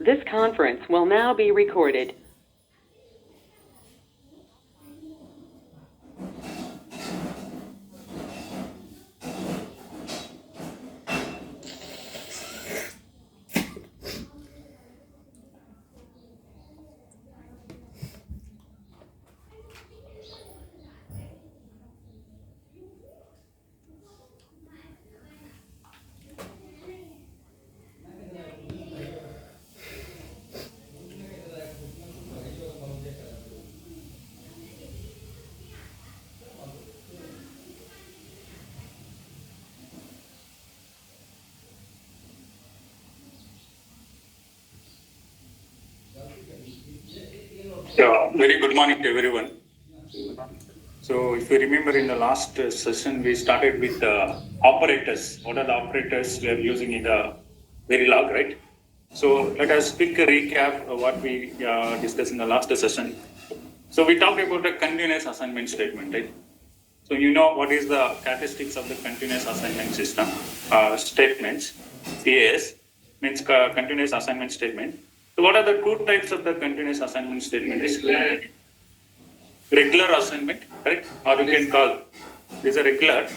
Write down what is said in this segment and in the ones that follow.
This conference will now be recorded. Yeah, very good morning to everyone. So, if you remember in the last session, we started with operators. What are the operators we are using in the Verilog, right? So, let us quick recap of what we discussed in the last session. So, we talked about the continuous assignment statement, right? So, you know what is the characteristics of the continuous assignment system statements, CAS means continuous assignment statement. So, what are the two types of the continuous assignment statement? Regular assignment, correct? Or you can call this a regular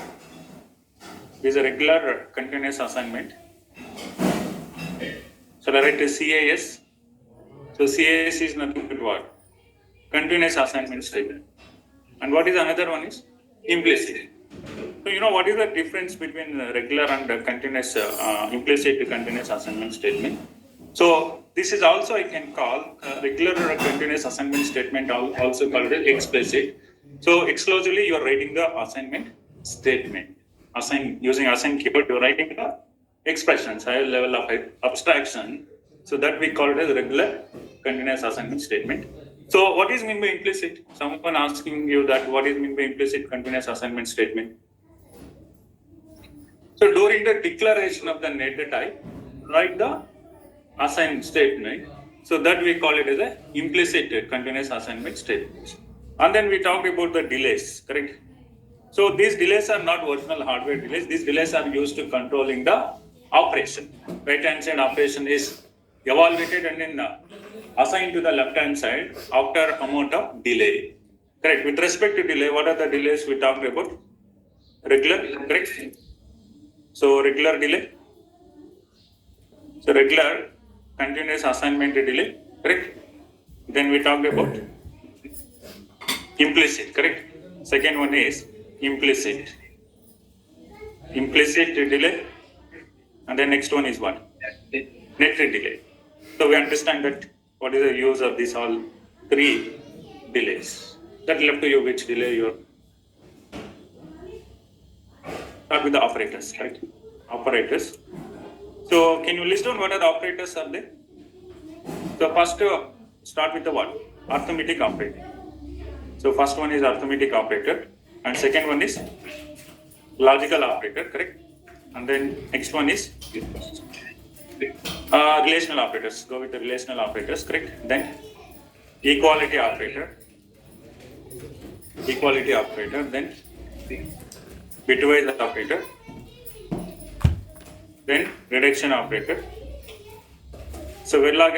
continuous assignment. So I write a CAS. So CAS is nothing but what? Continuous assignment statement. And what is another one is implicit. So you know what is the difference between regular and continuous implicit continuous assignment statement? So this is also I can call regular continuous assignment statement also called explicit. So exclusively you are writing the assignment statement. Using assign keyword, you are writing the expressions, higher level of abstraction. So that we call it as regular continuous assignment statement. So what is mean by implicit? Someone asking you that what is mean by implicit continuous assignment statement? So during the declaration of the data type, write the assign statement. So that we call it as a implicit continuous assignment statement. And then we talked about the delays, correct? So these delays are not original hardware delays. These delays are used to controlling the operation. Right hand side operation is evaluated and then assigned to the left hand side after amount of delay. Correct. With respect to delay, what are the delays we talked about? Regular, correct? So regular delay. So regular continuous assignment delay, correct? Then we talked about implicit, correct? Second one is implicit. Implicit delay. And then next one is what? Net delay. So we understand that what is the use of these all three delays. That left to you which delay you start with the operators, correct? Operators. So can you list down what are the operators are there? So first start with the what? Arithmetic operator. So first one is arithmetic operator and second one is logical operator, correct? And then next one is relational operators. Go with the relational operators, correct? Then equality operator, then bitwise operator, then reduction operator. So Verilog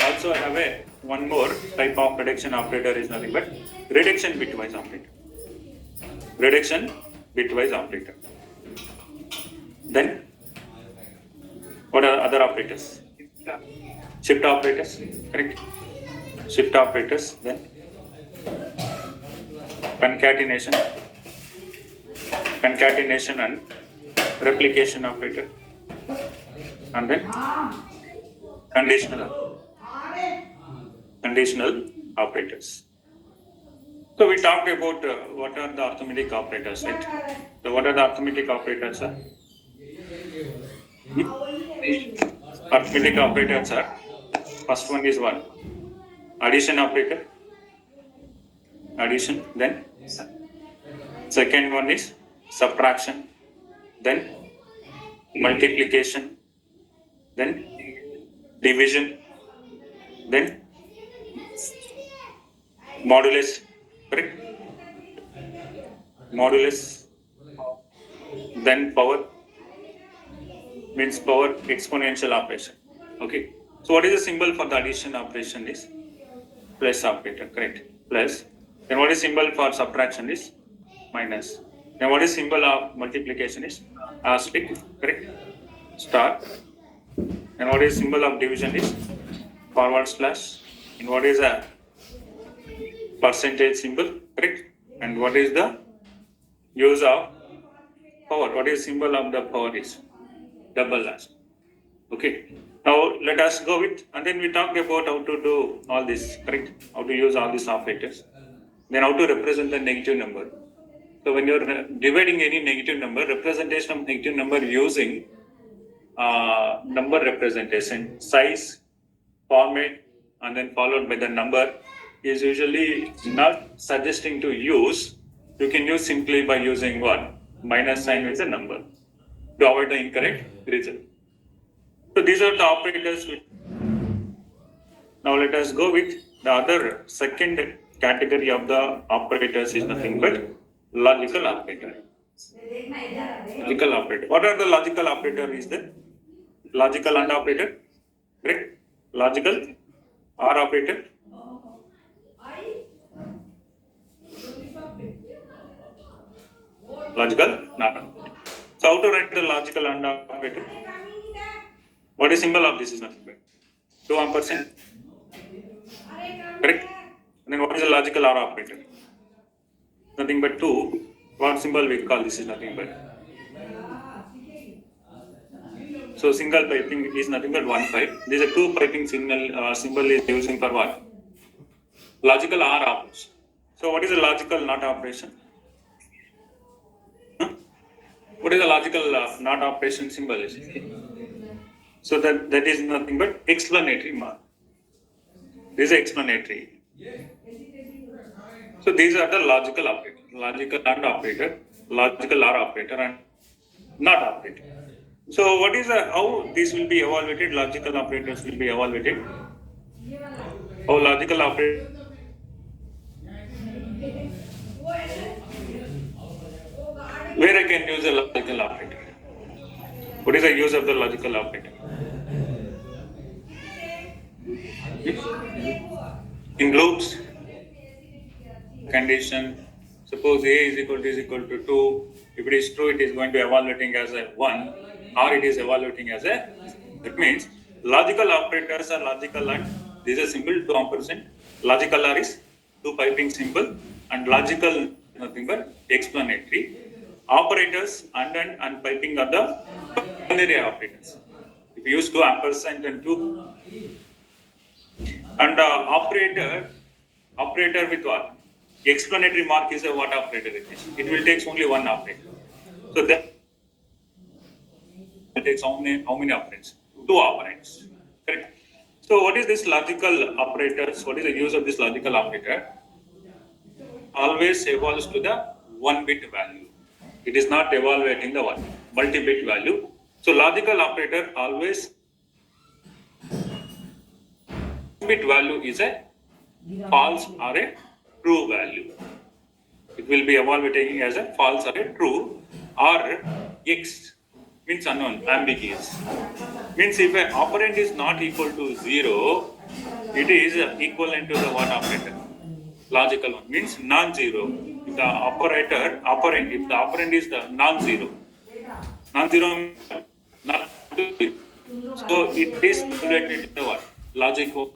also have a one more type of reduction operator is nothing but reduction bitwise operator. Reduction bitwise operator. Then what are other operators? Shift operators, correct? Shift operators, then concatenation and replication operator, and then conditional operators. So we talked about what are the arithmetic operators, right? So what are the arithmetic operators? Arithmetic operators are first one is what? Addition operator. Addition. Then second one is subtraction. Then multiplication. Then division. Then modulus. Correct? Modulus. Then power means power exponential operation. Okay. So what is the symbol for the addition operation is plus operator, correct? Plus. Then what is symbol for subtraction is minus. Then what is symbol of multiplication is asterisk, correct? Star. And what is symbol of division is forward slash. And what is a percentage symbol, correct? And what is the use of power? What is symbol of the power is double dash. Okay. Now let us go with, and then we talked about how to do all this, correct? How to use all these operators. Then how to represent the negative number. So when you're dividing any negative number, representation of negative number using number representation, size, format, and then followed by the number is usually not suggesting to use. You can use simply by using what? Minus sign with the number to avoid the incorrect result. So these are the operators. Now let us go with the other second category of the operators is nothing but logical operator. Logical operator. What are the logical operator is there? Logical AND operator, correct? Logical OR operator. Logical NOT. So how to write the logical AND operator? What is symbol of this is nothing but 2 ampersand, correct? And then what is the logical OR operator? Nothing but 2. What symbol we call this is nothing but. So single piping is nothing but 1 pipe. This is a 2 piping signal symbol is using for what? Logical OR operation. So what is the logical NOT operation? What is the logical NOT operation symbol is? So that is nothing but explanatory mark. This is explanatory. So these are the logical operator, logical AND operator, logical OR operator, and NOT operator. So what is how this will be evaluated? Logical operators will be evaluated. How logical operator? Where I can use a logical operator? What is the use of the logical operator? In loops, condition. Suppose A is equal to 2. If it is true, it is going to evaluating as a 1, or it is evaluating as a. That means logical operators are logical AND. This is a simple 2 ampersand. Logical OR is 2 piping symbol, and logical nothing but explanatory. Operators and piping are the binary operators. If you use 2 ampersand and 2, and operator with what? Explanatory mark is a what operator it is. It will take only one operator. So that it takes how many operands? 2 operands. Correct. So what is this logical operators? What is the use of this logical operator? Always evolves to the 1-bit value. It is not evaluating the multi-bit value. So logical operator always bit value is a false or a true value. It will be evaluating as a false or a true, or X means unknown, ambiguous. Means if an operand is not equal to 0, it is equivalent to the what operator? Logical one means non-zero. If the operand, if the operand is the non-zero means not zero. So it is related to the what? Logic one,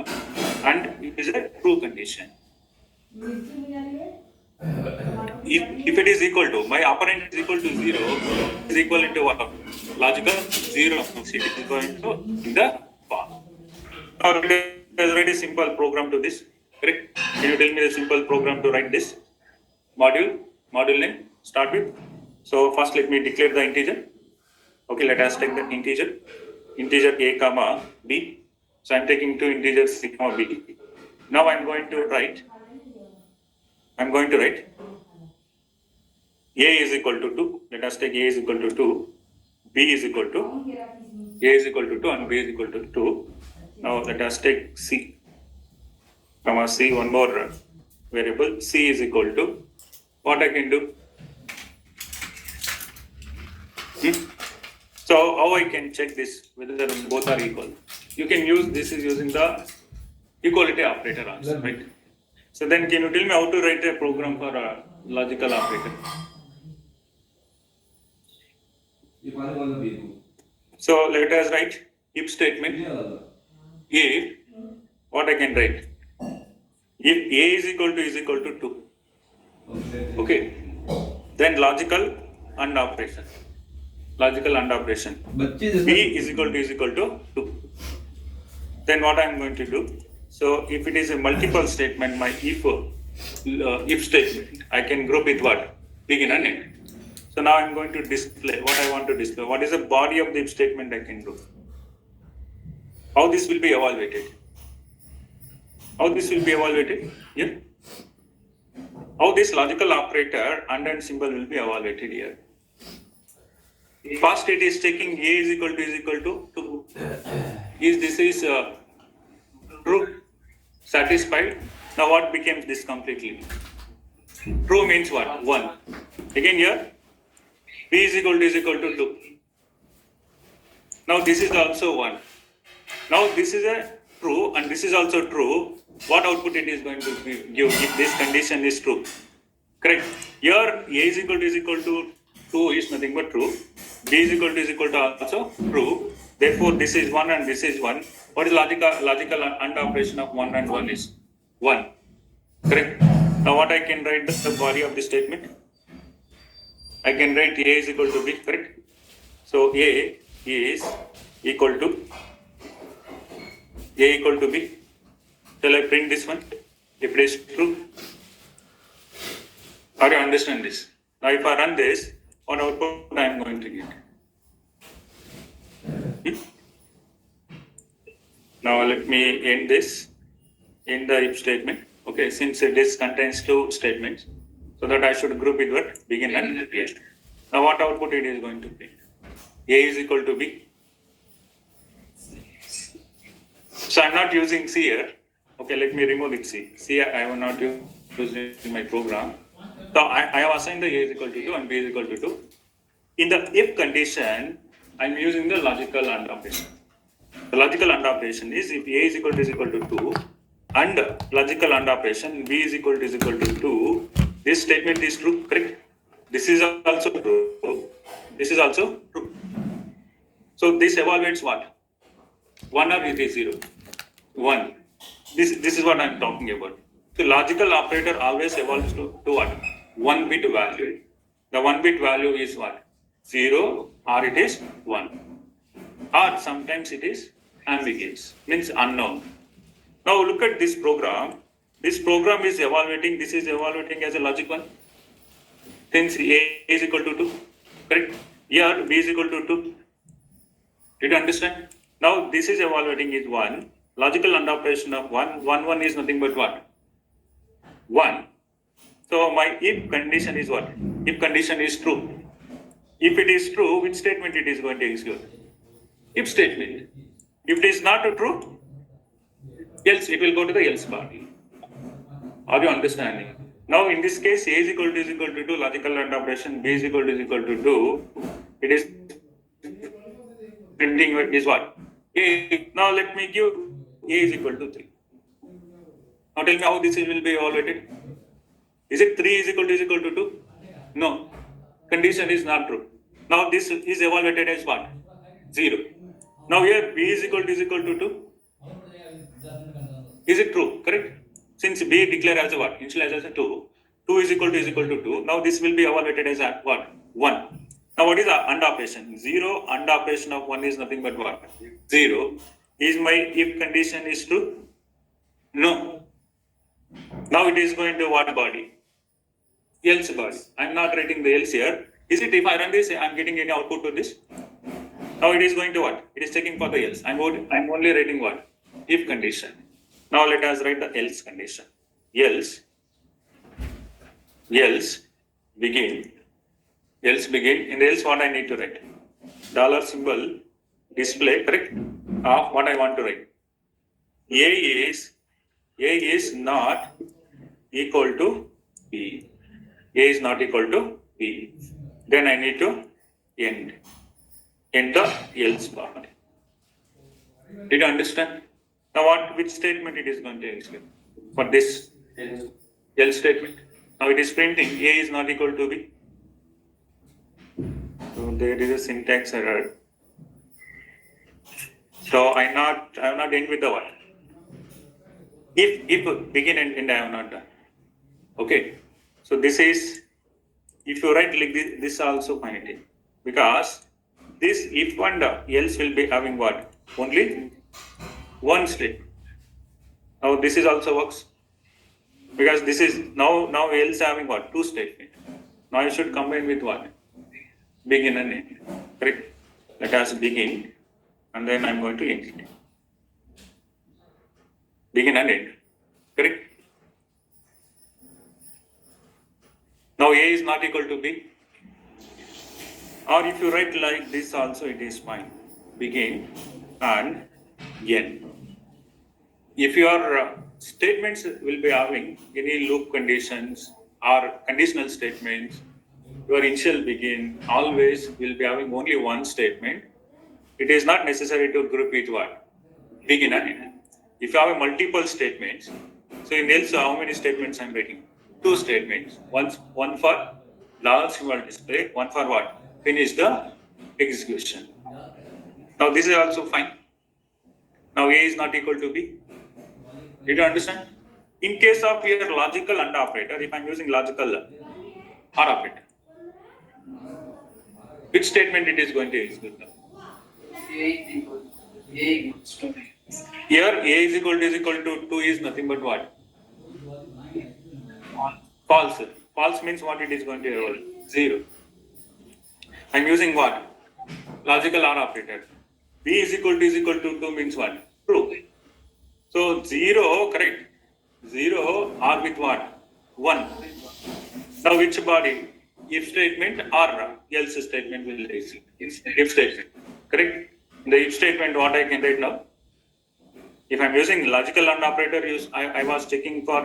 and it is a true condition. If it is equal to, my operand is equal to 0, is equal to what? Logical 0. It is going to the form. Now let us write a simple program to this. Correct? Can you tell me the simple program to write this? Module name, start with. So first let me declare the integer. Okay, let us take the integer a comma b. So I am taking 2 integers c comma b. Now I am going to write a is equal to 2. Let us take a is equal to 2, b is equal to, a is equal to 2 and b is equal to 2. Now let us take c, comma c, one more variable, c is equal to, what I can do? So how I can check this, whether both are equal? you can use this is using the equality operator also, right? So then can you tell me how to write a program for a logical operator? So let us write if statement. If what I can write? If A is equal to 2. Okay. Then logical and operation. Logical and operation. B is equal to 2. Then what I am going to do? So if it is a multiple statement, my if statement, I can group with what? Begin and end. So now I am going to display what I want to display. What is the body of the if statement I can group? How this will be evaluated? How this will be evaluated? Yeah. How this logical operator and symbol will be evaluated here. First it is taking A is equal to 2. This is true, satisfied. Now what becomes this completely? True means what? 1. Again here, B is equal to 2. Now this is also 1. Now this is a true and this is also true. What output it is going to give if this condition is true? Correct. Here A is equal to 2 is nothing but true. B is equal to also true. Therefore this is 1 and this is 1. What is logical and operation of 1 and 1 is 1. Correct. Now what I can write the body of the statement? I can write A is equal to B. Correct. So A is equal to B. Shall I print this one? If it is true. How do you understand this? Now if I run this, what output I am going to get? Now let me end this in the if statement. Okay, since this contains 2 statements, so that I should group with what? Begin and end. Now what output it is going to be? A is equal to B. So I am not using C here. Okay, let me remove it C. C I will not use it in my program. So I have assigned the A is equal to 2 and B is equal to 2. In the if condition, I am using the logical AND operation. The logical AND operation is if A is equal to 2 and logical AND operation B is equal to 2, this statement is true, correct? This is also true. This is also true. So this evaluates what? 1 or it is 0? 1. This is what I am talking about. So logical operator always evolves to what? 1 bit value. The 1 bit value is what? 0 or it is 1. Or sometimes it is ambiguous, means unknown. Now look at this program. This program is evaluating, this is evaluating as a logic 1. Since A is equal to 2, correct? Here B is equal to 2. Did you understand? Now this is evaluating is 1. Logical AND operation of 1 is nothing but what? 1. So my if condition is what? If condition is true. If it is true, which statement it is going to execute? If statement. If it is not true, else it will go to the else body. Are you understanding? Now in this case, A is equal to 2, logical AND operation, B is equal to 2. It is printing is what? A. Now let me give A is equal to 3. Now tell me how this will be evaluated. Is it 3 is equal to 2? No. Condition is not true. Now this is evaluated as what? 0. Now here B is equal to 2. Is it true? Correct? Since B declared as a what? Initialized as a 2. 2 is equal to 2. Now this will be evaluated as a what? 1. Now what is the AND operation? 0 AND operation of 1 is nothing but what? 0. Is my if condition is true? No. Now it is going to what body? Else body. I am not writing the else here. Is it if I run this, I am getting any output to this? Now it is going to what? It is checking for the else. I am only writing what? If condition. Now let us write the else condition. Else begin. Else begin. In the else what I need to write? Dollar symbol display, correct? Of what I want to write. A is not equal to B. A is not equal to B. Then I need to end the else body. Did you understand? Now which statement it is going to execute? For this L statement. Now it is printing A is not equal to B. So there is a syntax error. So I have not end with the what? If begin and end I have not done. Okay. So this is, if you write like this also find it. Because this if and else will be having what? Only one statement. Now this is also works. Because this is now else having what? Two statement. Now you should combine with what? Begin and end. Correct? Let us begin and then I'm going to end it. Begin and end. Correct? Now A is not equal to B. Or if you write like this also it is fine. Begin and end. If your statements will be having any loop conditions or conditional statements, your initial begin always will be having only one statement. It is not necessary to group it what? Begin and end. If you have multiple statements, so in else how many statements I am writing? Two statements. One for large symbol display, one for what? Finish the execution. Now this is also fine. Now A is not equal to B. Did you understand? In case of your logical AND operator, if I am using logical OR operator, which statement it is going to execute now? Here A is equal to 2 is nothing but what? False. False means what it is going to roll? 0. I am using what? Logical OR operator. B is equal to 2 means what? True. So 0, correct. 0 or with what? 1. Now which body? If statement or else statement will receive. If statement. Correct? The if statement what I can write now? If I am using logical AND operator, I was checking for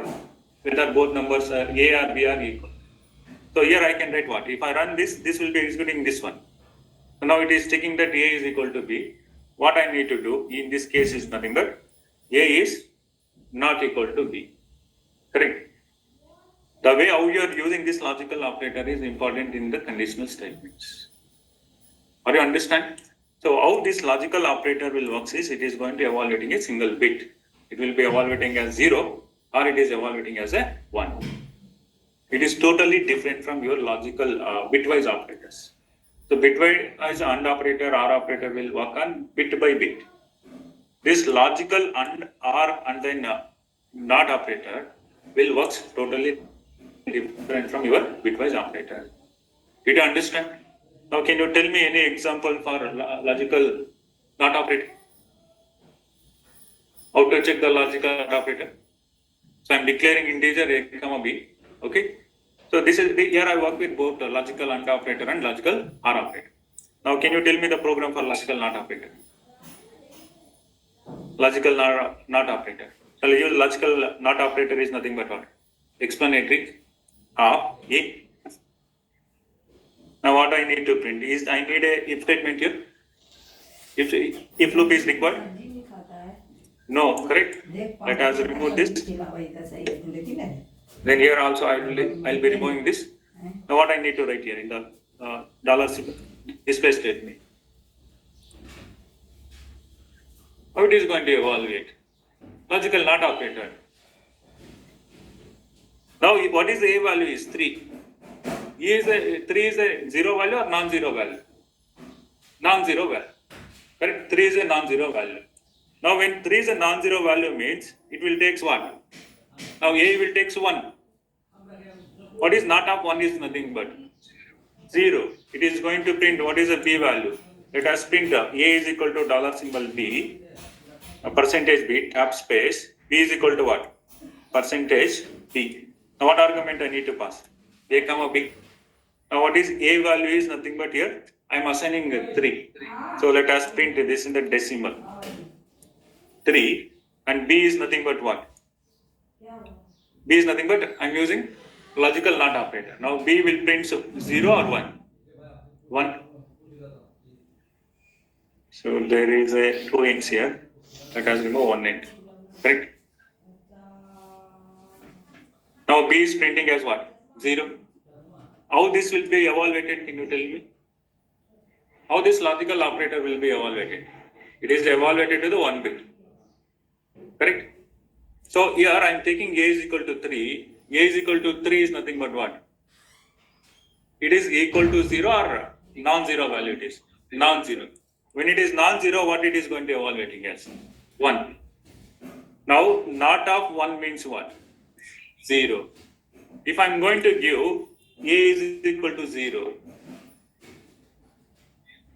whether both numbers are A or B are equal. So here I can write what? If I run this will be executing this one. So now it is checking that A is equal to B. What I need to do in this case is nothing but A is not equal to B. Correct? The way how you are using this logical operator is important in the conditional statements. Are you understand? So how this logical operator will work is it is going to evaluating a single bit. It will be evaluating as 0 or it is evaluating as a 1. It is totally different from your logical bitwise operators. So bitwise AND operator, OR operator will work on bit by bit. This logical AND, OR and then NOT operator will work totally different from your bitwise operator. Did you understand? Now can you tell me any example for logical NOT operator? How to check the logical NOT operator? So I am declaring integer A comma B. Okay. So this is here I work with both the logical AND operator and logical OR operator. Now can you tell me the program for logical NOT operator? Logical NOT operator. So logical NOT operator is nothing but what? Explanatory of A. Now what I need to print is I need a if statement here. If loop is required. No, correct? Let us remove this. Then here also I'll be removing this. Now what I need to write here in the dollar display statement. How it is going to evaluate? Logical NOT operator. Now what is the A value is 3. 3 is a 0 value or non-zero value? Non-zero value. Correct? 3 is a non-zero value. Now when 3 is a non-zero value means it will take what? Now A will take 1. What is not of 1 is nothing but 0. It is going to print what is the B value. Let us print A is equal to dollar symbol B, percentage B, tab space, B is equal to what? Percentage B. Now what argument I need to pass? A comma B. Now what is A value is nothing but here I am assigning 3. So let us print this in the decimal. 3 and B is nothing but what? B is nothing but I am using logical NOT operator. Now B will print 0 or 1? 1. So there is a 2 ends here. Let us remove one end. Correct? Now B is printing as what? 0. How this will be evaluated? Can you tell me? How this logical operator will be evaluated? It is evaluated to the 1 bit. Correct? So here I am taking A is equal to 3. A is equal to 3 is nothing but what? It is equal to 0 or non-zero value it is? Non-zero. When it is non-zero, what it is going to evaluating as? 1. Now, not of 1 means what? 0. If I am going to give A is equal to 0,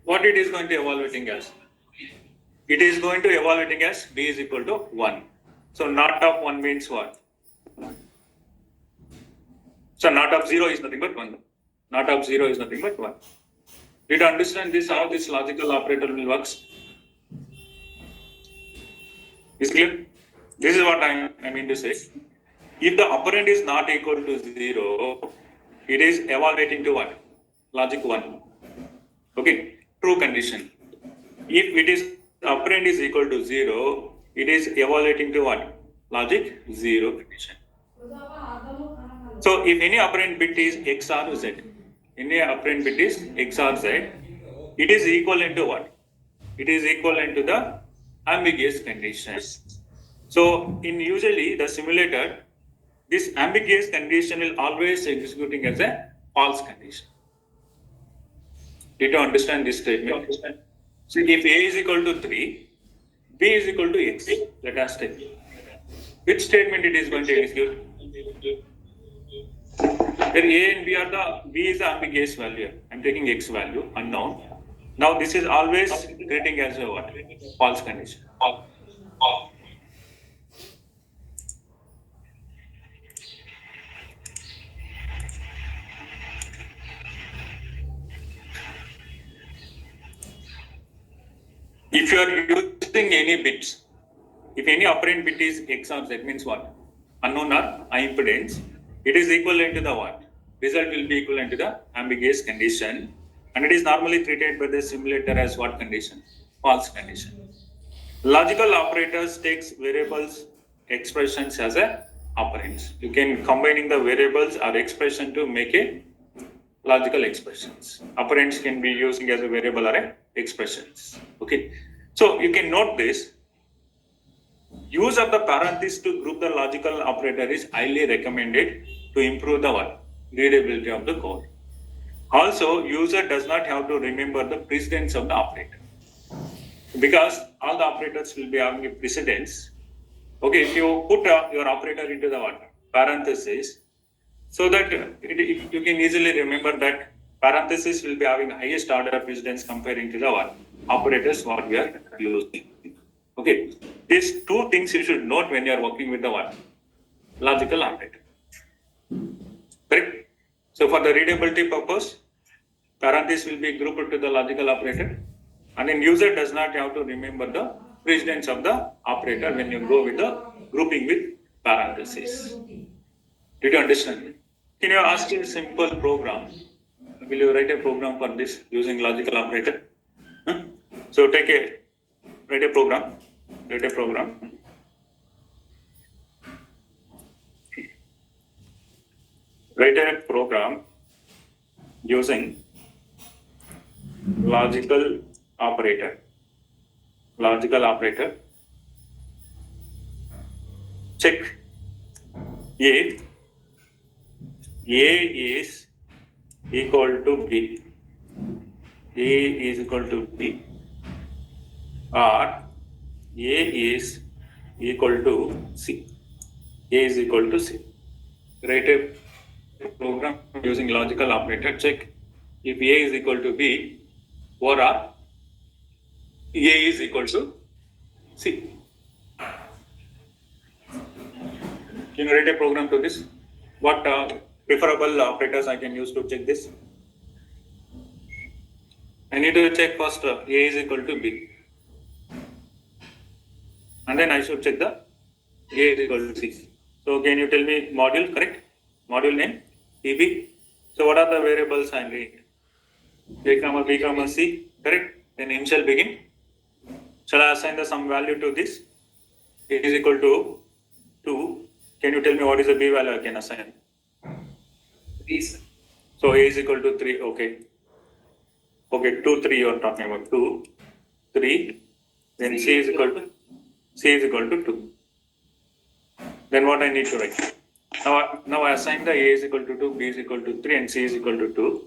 what it is going to evaluating as? It is going to evaluating as B is equal to 1. So, not of 1 means what? So, not of 0 is nothing but 1. Not of 0 is nothing but 1. Did you understand this, how this logical operator will works? Is clear? This is what I mean to say. If the operand is not equal to 0, it is evaluating to what? Logic 1. Okay, true condition. If it is operand is equal to 0, it is evaluating to what? Logic 0 condition. So if any operand bit is X or Z, any operand bit is X or Z, it is equivalent to what? It is equivalent to the ambiguous condition. So in usually the simulator, this ambiguous condition will always executing as a false condition. Did you understand this statement? So if A is equal to 3, B is equal to X, let us take. Which statement it is going to execute? Then A and B are the, B is the ambiguous value. I am taking X value, unknown. Now this is always treating as a what? False condition. If you are using any bits, if any operand bit is X or Z means what? Unknown or high impedance, it is equivalent to the what? Result will be equivalent to the ambiguous condition, and it is normally treated by the simulator as what condition? False condition. Logical operators takes variables expressions as a operands. You can combining the variables or expression to make a logical expressions. Operands can be using as a variable or a expressions. Okay. So you can note this. Use of the parenthesis to group the logical operator is highly recommended to improve the what? Readability of the code. Also, user does not have to remember the precedence of the operator, because all the operators will be having a precedence. Okay, if you put your operator into the what? Parenthesis, so that you can easily remember that parenthesis will be having highest order precedence comparing to the what? Operators what we are using. Okay, these two things you should note when you are working with the what? Logical operator. Correct? So for the readability purpose, parenthesis will be grouped to the logical operator, and then user does not have to remember the precedence of the operator when you go with the grouping with parenthesis. Did you understand? Can you ask a simple program? Will you write a program for this using logical operator? Huh? So write a program. Write a program. Write a program using logical operator. Logical operator. Check if A is equal to B. A is equal to B, or A is equal to C. A is equal to C. Write a program using logical operator. Check if A is equal to B or A is equal to C. Can you write a program to this? What preferable operators I can use to check this? I need to check first A is equal to B, and then I should check the A is equal to C. So can you tell me module, correct? Module name, EB. So what are the variables I need? A comma B comma C, correct? Then initial begin, Shall I assign the some value to this? A is equal to 2. Can you tell me what is the B value I can assign? 3. So A is equal to 3. Okay. Okay, 2, 3 you are talking about. 2, 3. Then C is equal to 2. Then what I need to write? Now I assign the A is equal to 2, B is equal to 3 and C is equal to 2.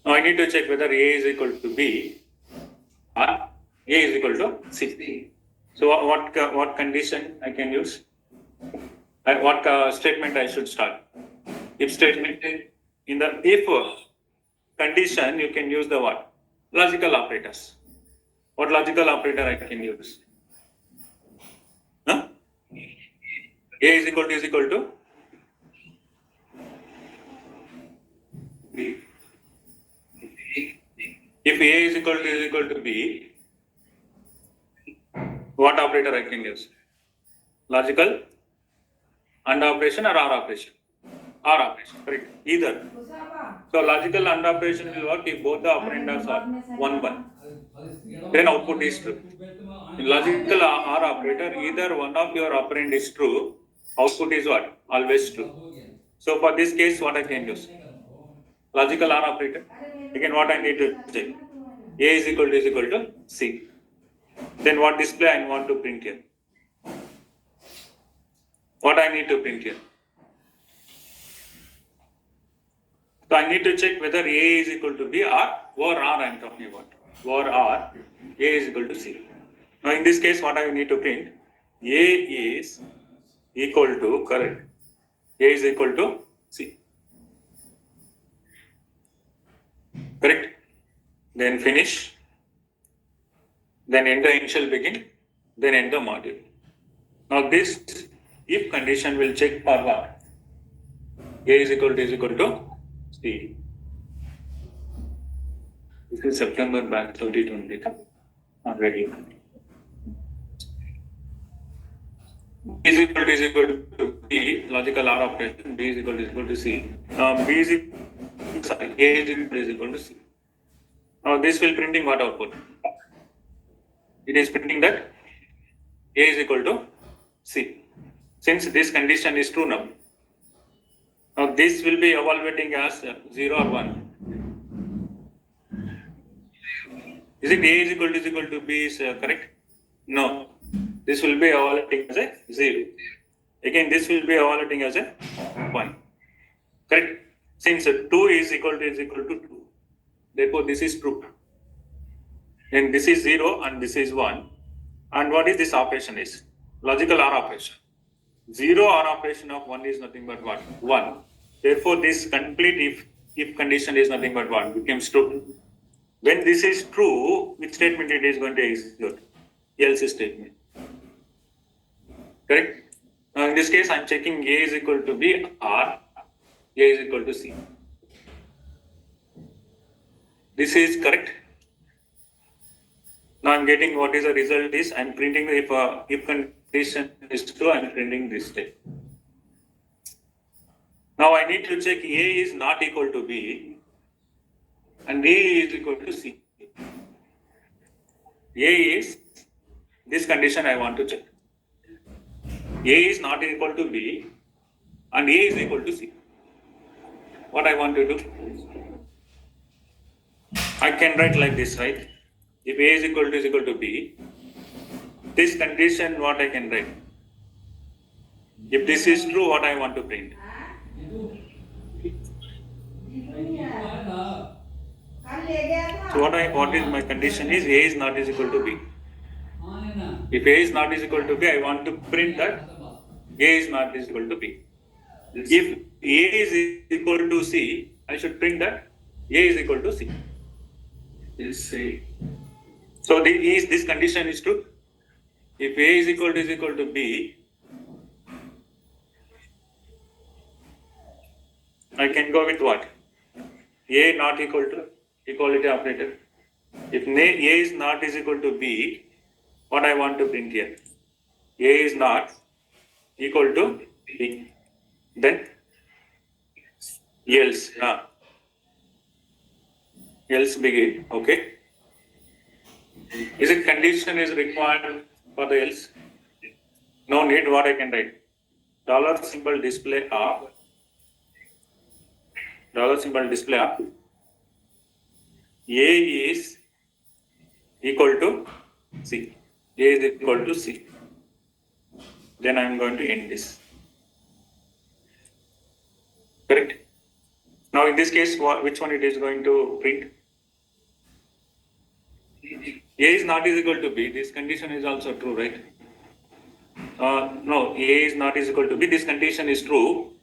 Now I need to check whether A is equal to B or A is equal to C. So what condition I can use? What statement I should start? If statement in the if condition you can use the what? Logical operators. What logical operator I can use? Huh? A is equal to B. If A is equal to B, what operator I can use? Logical AND operation or OR operation? OR operation, correct. Either. So logical AND operation will work if both the operands are 1, 1. Then output is true. In logical OR operator, either one of your operand is true, output is what? Always true. So for this case, what I can use? Logical OR operator. Again, what I need to check? A is equal to C. Then what display I want to print here? What I need to print here? So I need to check whether A is equal to B or R I am talking about. Or R, A is equal to C. Now in this case, what I need to print? A is equal to, correct. A is equal to C. Correct? Then finish. Then enter initial begin. Then enter module. Now this if condition will check for what? A is equal to C. This is September back 2020. Already. B is equal to B, logical OR operation. B is equal to C. B is sorry, A is equal to C. Now this will printing what output? It is printing that A is equal to C. Since this condition is true now. Now this will be evaluating as 0 or 1. Is it A is equal to B is correct? No. This will be evaluating as a 0. Again, this will be evaluating as a 1. Correct? Since 2 is equal to 2. Therefore, this is true. And this is 0 and this is 1. And what is this operation is? Logical OR operation. 0 OR operation of 1 is nothing but what? 1. Therefore, this complete if condition is nothing but 1 becomes true. When this is true, which statement it is going to execute? Else statement. Correct? Now in this case, I am checking A is equal to B or A is equal to C. This is correct. Now I am getting what is the result is I am printing if condition is true, I am printing this state. Now I need to check A is not equal to B and A is equal to C. A is this condition I want to check. A is not equal to B and A is equal to C. What I want to do? I can write like this, right? If A is equal to B, this condition what I can write? If this is true, what I want to print? So what is my condition is A is not equal to B. If A is not equal to B, I want to print that A is not equal to B. If A is equal to C, I should print that A is equal to C. So this condition is true. If A is equal to B, I can go with what? A not equal to equality operator. If A is not equal to B, what I want to print here? A is not equal to B. Then else. Else begin. Okay. Is it condition is required for the else? No need. What I can write? Dollar symbol display up. Dollar symbol display up. A is equal to C. A is equal to C. Then I am going to end this. Correct? Now in this case, which one it is going to print? A is not is equal to B. This condition is also true, right? No, A is not is equal to B. This condition is true.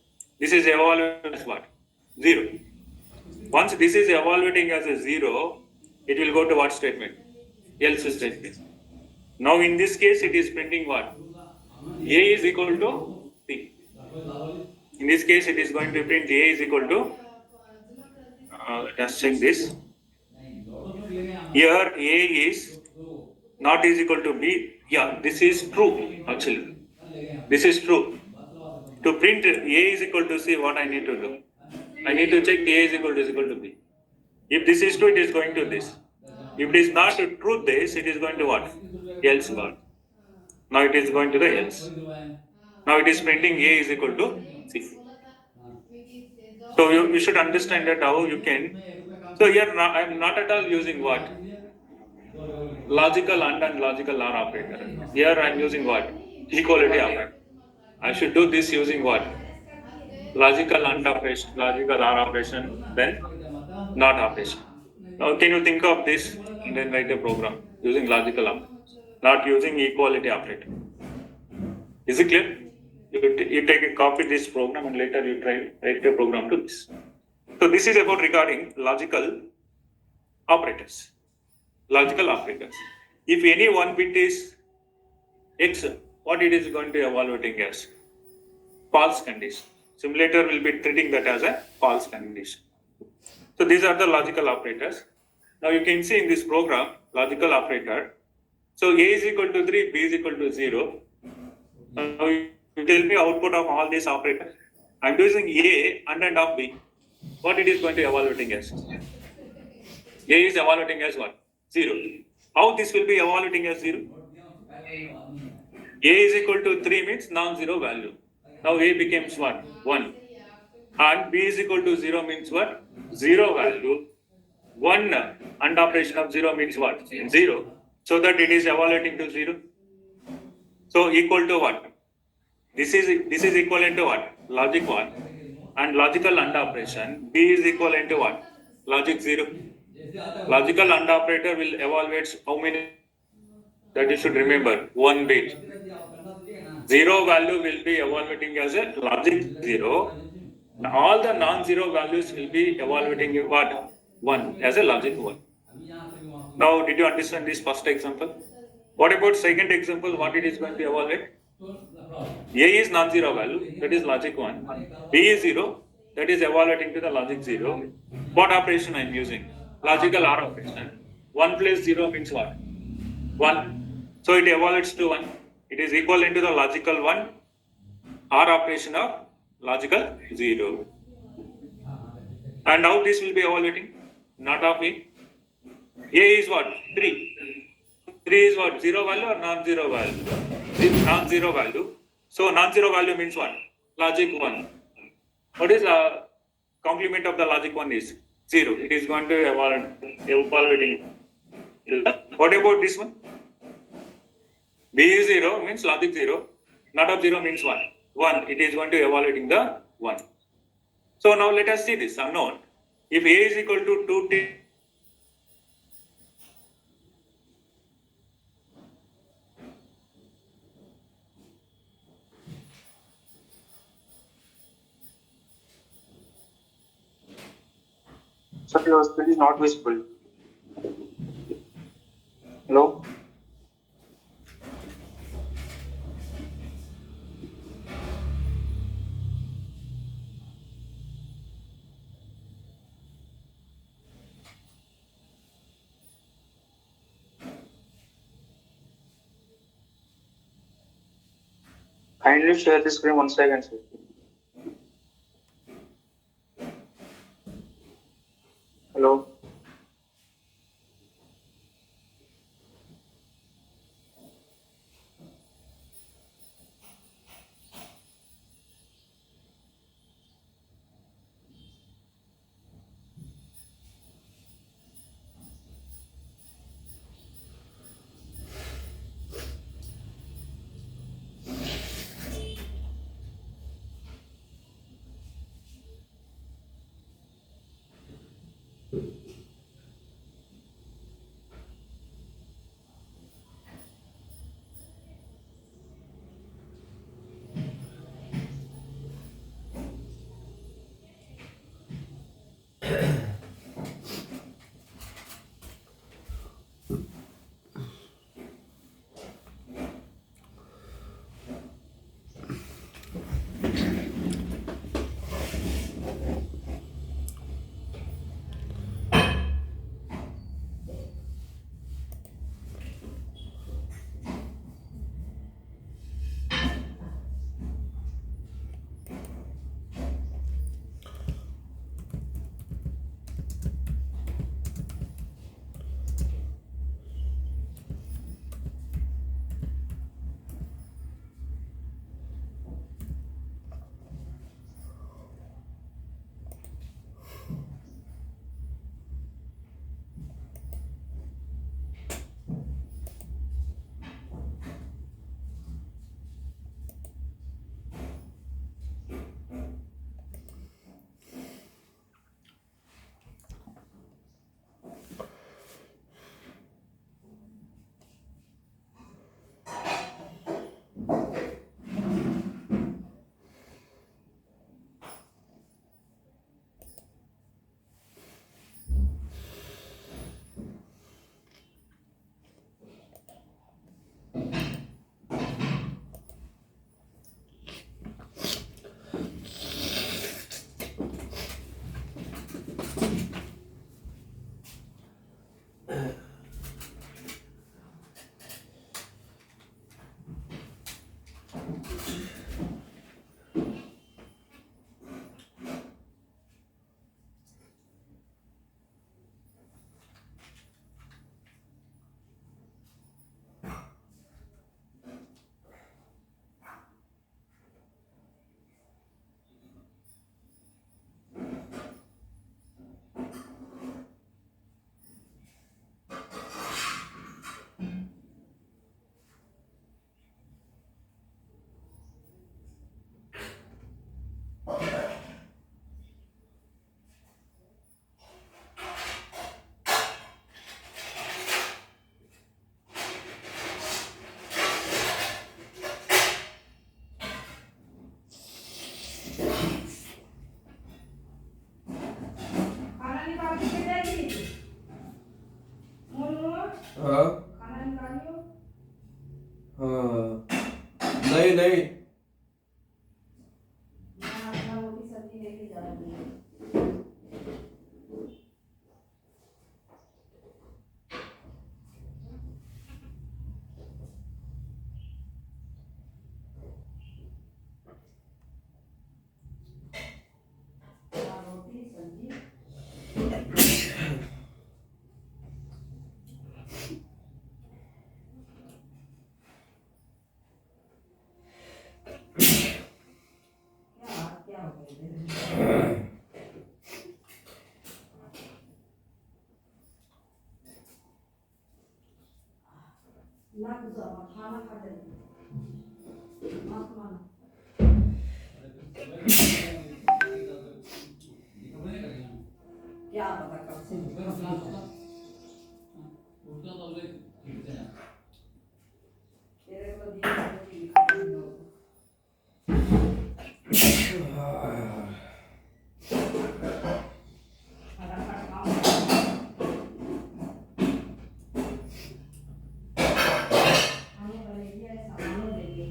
This is evaluating as what? 0. Once this is evaluating as a 0, it will go to what statement? Else statement. Now in this case, it is printing what? A is equal to C. In this case, it is going to print A is equal to, let us check this. Here A is not is equal to B. Yeah, this is true actually. This is true. To print A is equal to C, what I need to do? I need to check A is equal to B. If this is true, it is going to this. If it is not true this, it is going to what? Else what? Now it is going to the else. Now it is printing A is equal to C. So you should understand that how you can. So here I am not at all using what? Logical and logical OR operator. Here I am using what? Equality operator. I should do this using what? Logical AND operation, logical OR operation, then NOT operation. Now can you think of this and then write a program using logical operation, not using equality operator. Is it clear? You take a copy this program and later you try write a program to this. So this is about regarding logical operators. Logical operators. If any one bit is X, what it is going to evaluating as? False condition. Simulator will be treating that as a false condition. So these are the logical operators. Now you can see in this program, logical operator. So A is equal to 3, B is equal to 0. Now you tell me output of all these operators. I am using A and of B. What it is going to evaluating as? A is evaluating as what? 0. How this will be evaluating as 0? A is equal to 3 means non-zero value. Now A becomes what? 1. And B is equal to 0 means what? 0 value. 1 and operation of 0 means what? 0. So that it is evaluating to 0. So equal to what? This is equivalent to what? Logic 1. And logical AND operation. B is equivalent to what? Logic 0. Logical AND operator will evaluate how many? That you should remember. 1 bit. 0 value will be evaluating as a logic 0. All the non-zero values will be evaluating what? 1 as a logic 1. Now, did you understand this first example? What about second example? What it is going to evaluate? A is non-zero value, that is logic 1. B is 0, that is evaluating to the logic 0. What operation I am using? Logical OR operation. 1 plus 0 means what? 1. So it evaluates to 1. It is equivalent to the logical 1 OR operation of logical 0. And how this will be evaluating? Not of A. A is what? 3. 3 is what? 0 value or non-zero value? Non-zero value. So non-zero value means what? Logic 1. What is the complement of the logic 1 is? 0. It is going to evaluating. What about this one? B is 0 means logic 0. Not of 0 means what? 1. It is going to evaluating the 1. So now let us see this unknown. If A is equal to 2t, Sir, your screen is not visible. Hello? Kindly share the screen 1 second, sir. Hello? हाँ हाँ नहीं नहीं क्या पता कब से तेरे को दिया रोटी भी खा लो फटाफट काम खाने वाले ये सामान ले लिए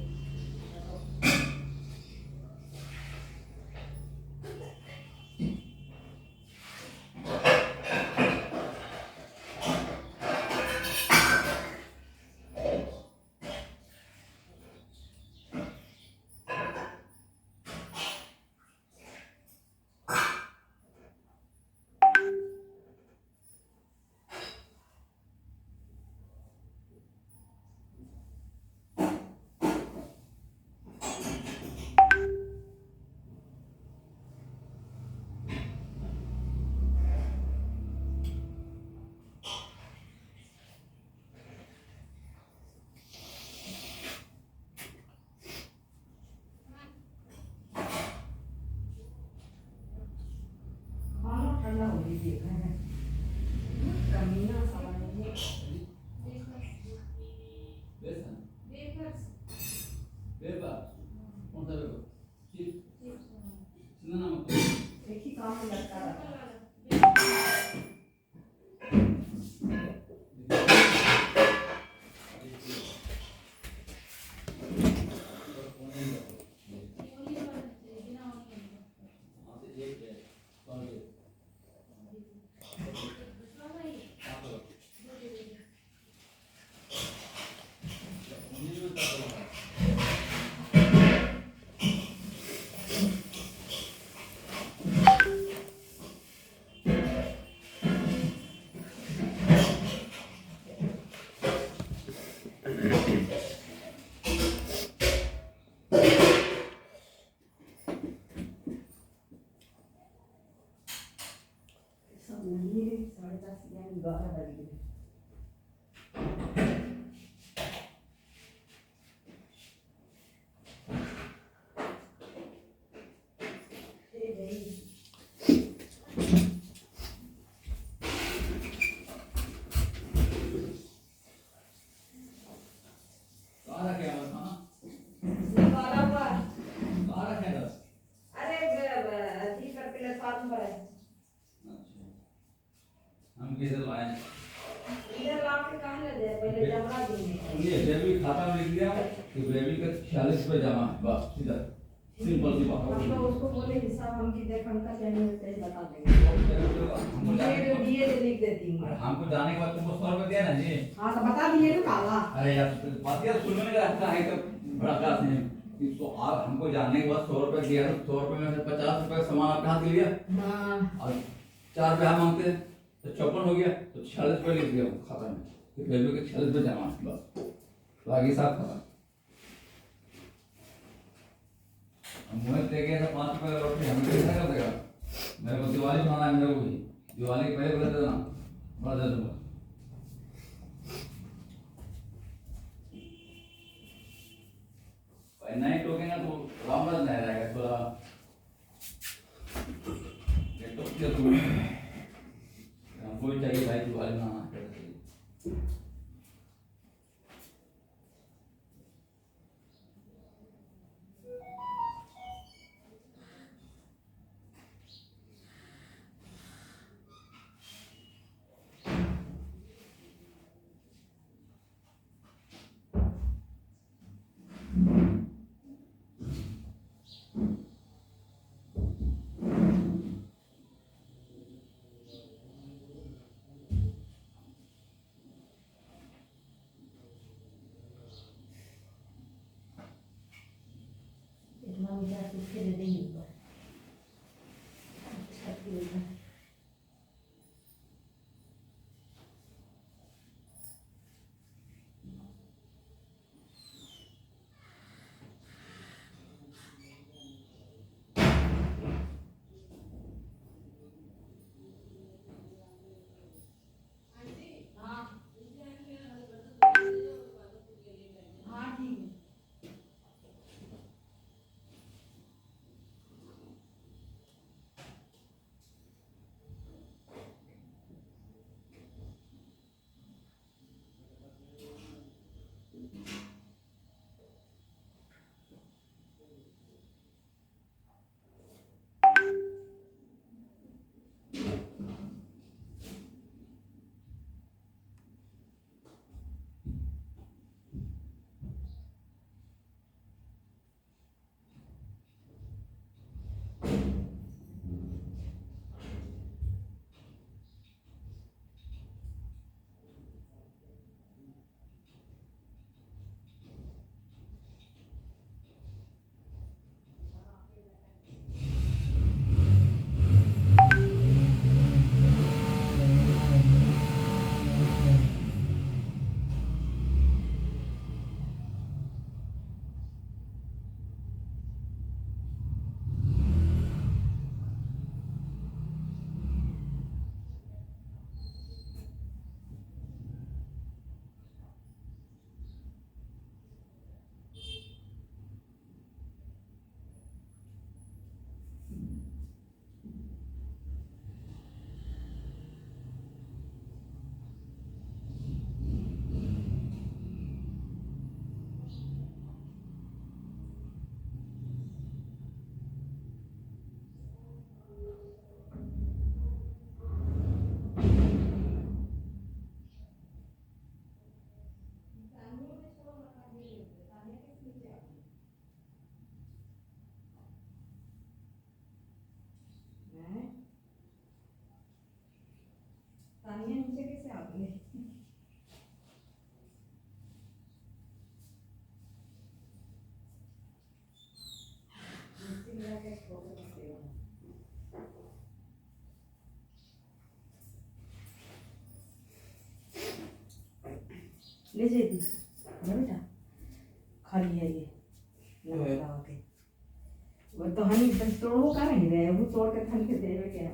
खाना ठंडा हो लीजिए कमीना सामान ये एक ही काम में लगता रहता सब नहीं 10:30 या 11 बज गए अरे जी कर प्लेटफॉर्म पर है हम किधर लाए इधर ला के कहाँ ले जाए पहले जमा देंगे ये डेबिट खाता में लिख दिया कि डेबिट का 46 रुपए जमा है बस सीधा सिंपल सी बात हम तो उसको बोले हिसाब हम की देख हमका कहने में तेज बता देंगे ये दिए दे लिख देती हूँ हमको जाने के बाद तुमको 100 रुपए दिया ना जी हाँ तो बता दिए तो काला अरे यार बात यार सुनने का अच्छा है तो बड़ा क्लास नहीं इसको आप हमको जानने के बाद 100 रुपए दिया तो 100 रुपए में से 50 रुपए का सामान आपके हाथ में लिया हाँ और 4 रुपए हम मांगते हैं तो 54 हो गया तो 46 रुपए लिख दिया खाता में कि वैल्यू के 46 रुपए जमा है बस तो आगे साथ खाता मुझे दे गया था 5 रुपए का लॉटरी हमें कैसा कर देगा मेरे को दिवाली मनाना है मेरे को भी दिवाली के पहले बोले देना बड़ा दे दूंगा भाई नहीं टोकेगा तो रामराज नहीं रहेगा थोड़ा ये टोक के तुम हमको भी चाहिए भाई दिवाली मनाना है तानिया नीचे कैसे आ गई? नीचे मिला के फोटो खींचे हो। ले जाइए ना बेटा, खाली है ये लगा के। वो तो हनी बस तोड़ो का नहीं रहे, वो तोड़ के थन के देवे क्या?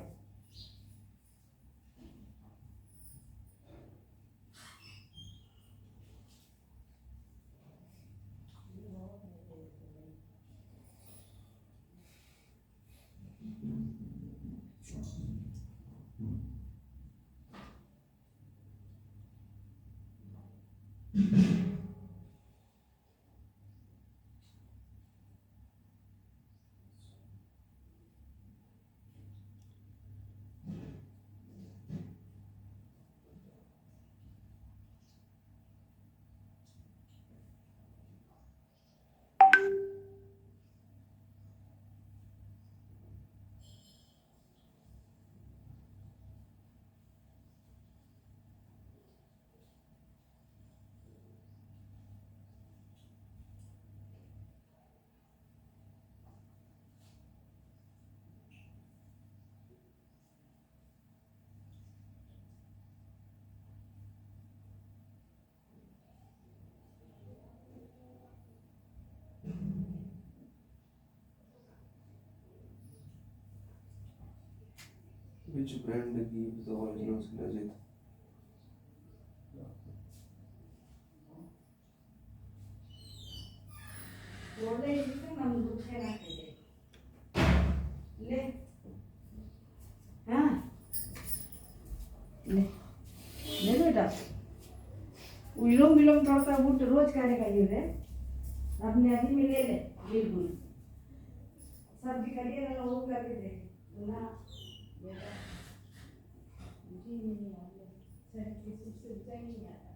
Which brand gives the original Shilajit? तोड़े इससे हम दुखे ना खेले। ले, हाँ, ले बेटा। विलोम विलोम तोड़ता बूट रोज करेगा ये रे। अपने अभी में ले ले, बिल्कुल। सब्जी करिए ना वो करके दे। ना, बेटा, मुझे नहीं आता। सर किसी से नहीं आता।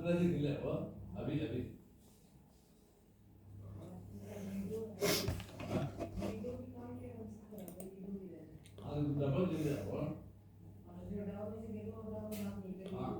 तरह से दिले वो अभी अभी आज डबल दिले वो हाँ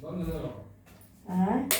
कौन दे रहा हाँ